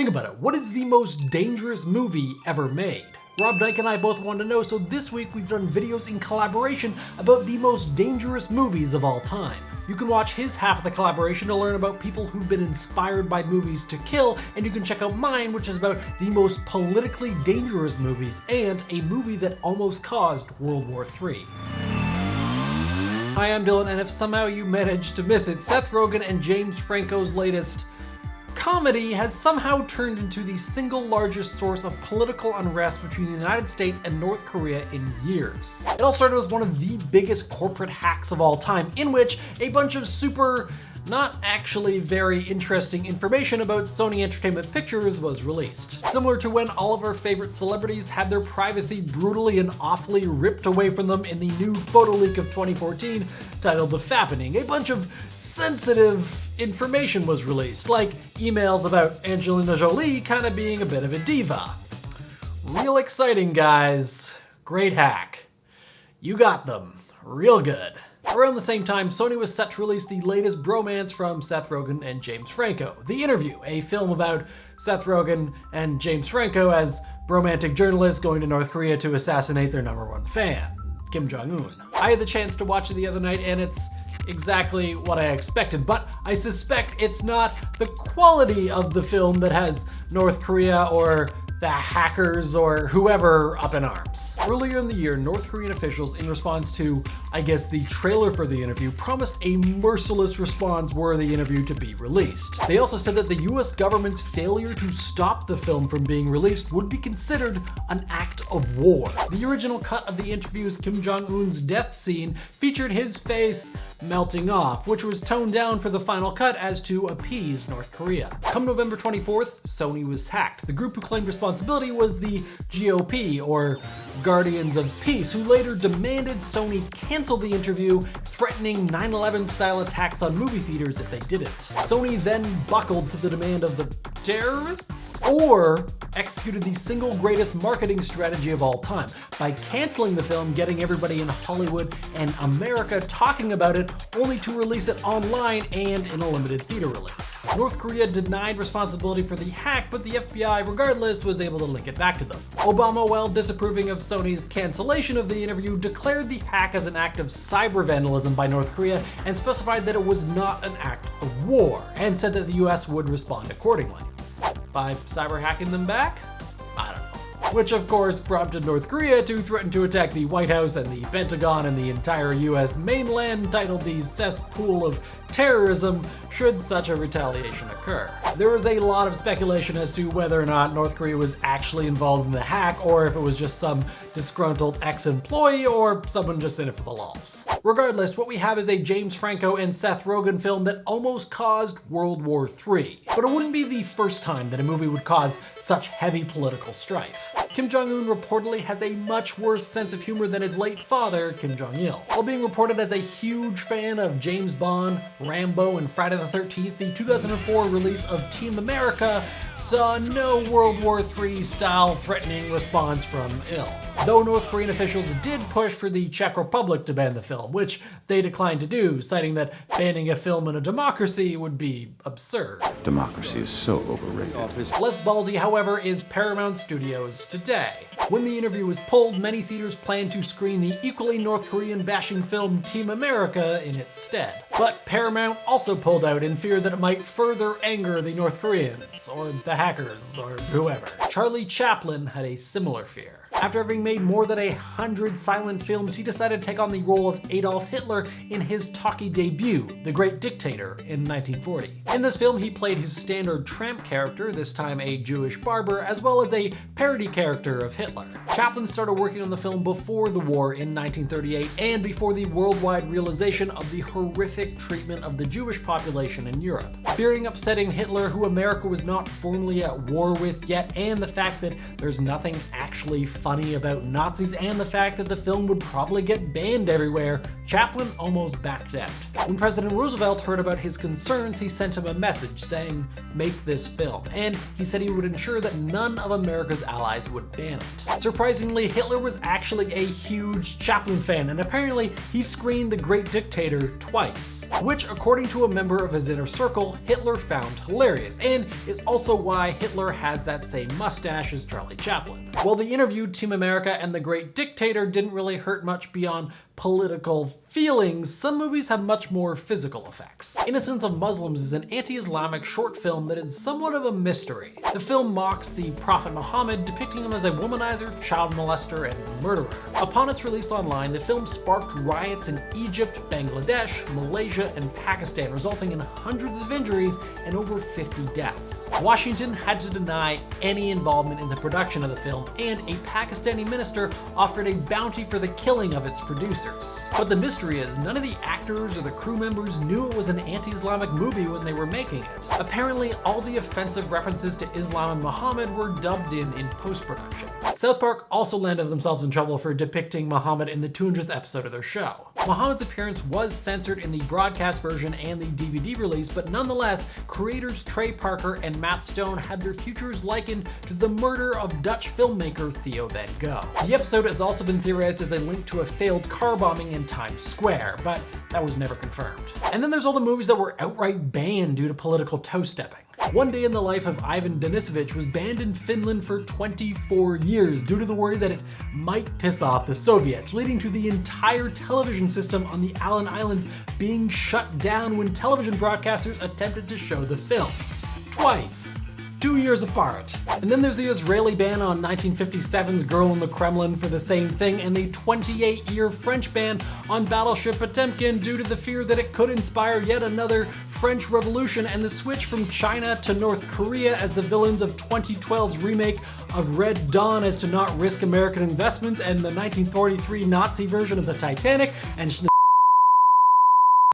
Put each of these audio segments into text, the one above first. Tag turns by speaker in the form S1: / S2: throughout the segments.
S1: Think about it, what is the most dangerous movie ever made? Rob, Dyke and I both wanted to know, so this week we've done videos in collaboration about the most dangerous movies of all time. You can watch his half of the collaboration to learn about people who've been inspired by movies to kill, and you can check out mine, which is about the most politically dangerous movies and a movie that almost caused World War III. Hi, I'm Dylan, and if somehow you managed to miss it, Seth Rogen and James Franco's latest comedy has somehow turned into the single largest source of political unrest between the United States and North Korea in years. It all started with one of the biggest corporate hacks of all time, in which a bunch of not actually very interesting information about Sony Entertainment Pictures was released. Similar to when all of our favorite celebrities had their privacy brutally and awfully ripped away from them in the new photo leak of 2014 titled The Fappening. A bunch of sensitive information was released, like emails about Angelina Jolie kind of being a bit of a diva. Real exciting, guys. Great hack. You got them. Real good. Around the same time, Sony was set to release the latest bromance from Seth Rogen and James Franco, The Interview, a film about Seth Rogen and James Franco as bromantic journalists going to North Korea to assassinate their #1 fan, Kim Jong-un. I had the chance to watch it the other night, and it's exactly what I expected, but I suspect it's not the quality of the film that has North Korea or the hackers or whoever up in arms. Earlier in the year, North Korean officials, in response to, I guess, the trailer for The Interview, promised a merciless response were The Interview to be released. They also said that the US government's failure to stop the film from being released would be considered an act of war. The original cut of The Interview's Kim Jong-un's death scene featured his face melting off, which was toned down for the final cut as to appease North Korea. Come November 24th, Sony was hacked. The group who claimed responsibility was the GOP, or Guardians of Peace, who later demanded Sony cancel The Interview, threatening 9/11 style attacks on movie theaters if they didn't. Sony then buckled to the demand of the terrorists, or executed the single greatest marketing strategy of all time by canceling the film, getting everybody in Hollywood and America talking about it, only to release it online and in a limited theater release. North Korea denied responsibility for the hack, but the FBI, regardless, was able to link it back to them. Obama, while disapproving of Sony's cancellation of The Interview, declared the hack as an act of cybervandalism by North Korea and specified that it was not an act of war, and said that the US would respond accordingly. By cyber hacking them back? I don't know. Which of course prompted North Korea to threaten to attack the White House and the Pentagon and the entire US mainland, titled the cesspool of terrorism, should such a retaliation occur. There was a lot of speculation as to whether or not North Korea was actually involved in the hack, or if it was just some disgruntled ex-employee or someone just in it for the lulz. Regardless, what we have is a James Franco and Seth Rogen film that almost caused World War III. But it wouldn't be the first time that a movie would cause such heavy political strife. Kim Jong-un reportedly has a much worse sense of humor than his late father, Kim Jong-il. While being reported as a huge fan of James Bond, Rambo, and Friday the 13th, the 2004 release of Team America saw no World War III style threatening response from Il. Though North Korean officials did push for the Czech Republic to ban the film, which they declined to do, citing that banning a film in a democracy would be absurd.
S2: Democracy is so overrated.
S1: Less ballsy, however, is Paramount Studios today. When The Interview was pulled, many theaters planned to screen the equally North Korean bashing film Team America in its stead. But Paramount also pulled out in fear that it might further anger the North Koreans, or the hackers, or whoever. Charlie Chaplin had a similar fear. After having made more than 100 silent films, he decided to take on the role of Adolf Hitler in his talkie debut, The Great Dictator, in 1940. In this film, he played his standard tramp character, this time a Jewish barber, as well as a parody character of Hitler. Chaplin started working on the film before the war in 1938 and before the worldwide realization of the horrific treatment of the Jewish population in Europe. Fearing upsetting Hitler, who America was not formally at war with yet, and the fact that there's nothing actually funny about Nazis and the fact that the film would probably get banned everywhere, Chaplin almost backed out. When President Roosevelt heard about his concerns, he sent him a message saying, "Make this film," and he said he would ensure that none of America's allies would ban it. Surprisingly, Hitler was actually a huge Chaplin fan, and apparently he screened The Great Dictator twice, which, according to a member of his inner circle, Hitler found hilarious, and is also why Hitler has that same mustache as Charlie Chaplin. While the interviewed Team America and The Great Dictator didn't really hurt much beyond political feelings, some movies have much more physical effects. Innocence of Muslims is an anti-Islamic short film that is somewhat of a mystery. The film mocks the Prophet Muhammad, depicting him as a womanizer, child molester, and murderer. Upon its release online, the film sparked riots in Egypt, Bangladesh, Malaysia, and Pakistan, resulting in hundreds of injuries and over 50 deaths. Washington had to deny any involvement in the production of the film, and a Pakistani minister offered a bounty for the killing of its producers. But the mystery is, none of the actors or the crew members knew it was an anti-Islamic movie when they were making it. Apparently, all the offensive references to Islam and Muhammad were dubbed in post-production. South Park also landed themselves in trouble for depicting Muhammad in the 200th episode of their show. Muhammad's appearance was censored in the broadcast version and the DVD release, but nonetheless, creators Trey Parker and Matt Stone had their futures likened to the murder of Dutch filmmaker Theo van Gogh. The episode has also been theorized as a link to a failed car bombing in Times Square, but that was never confirmed. And then there's all the movies that were outright banned due to political toe-stepping. One Day in the Life of Ivan Denisovich was banned in Finland for 24 years due to the worry that it might piss off the Soviets, leading to the entire television system on the Allen Islands being shut down when television broadcasters attempted to show the film. Twice. 2 years apart. And then there's the Israeli ban on 1957's Girl in the Kremlin for the same thing, and the 28-year French ban on Battleship Potemkin due to the fear that it could inspire yet another French Revolution, and the switch from China to North Korea as the villains of 2012's remake of Red Dawn as to not risk American investments, and the 1943 Nazi version of the Titanic, and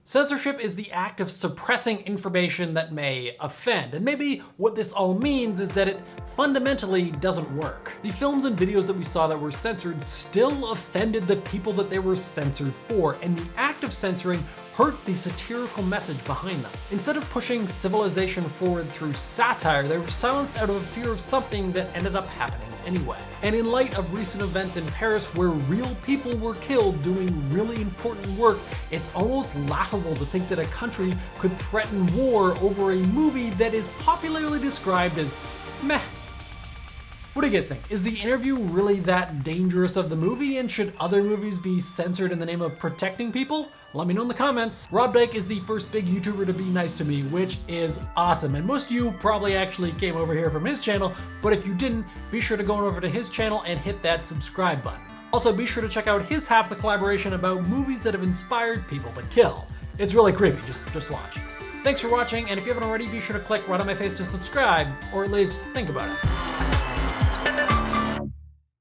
S1: censorship is the act of suppressing information that may offend, and maybe what this all means is that it fundamentally doesn't work. The films and videos that we saw that were censored still offended the people that they were censored for, and the act of censoring hurt the satirical message behind them. Instead of pushing civilization forward through satire, they were silenced out of a fear of something that ended up happening anyway. And in light of recent events in Paris where real people were killed doing really important work, it's almost laughable to think that a country could threaten war over a movie that is popularly described as meh. What do you guys think? Is the interview really that dangerous of the movie, and should other movies be censored in the name of protecting people? Let me know in the comments. Rob Dyke is the first big YouTuber to be nice to me, which is awesome. And most of you probably actually came over here from his channel, but if you didn't, be sure to go over to his channel and hit that subscribe button. Also, be sure to check out his half of the collaboration about movies that have inspired people to kill. It's really creepy, just watch. Thanks for watching, and if you haven't already, be sure to click right on my face to subscribe, or at least think about it.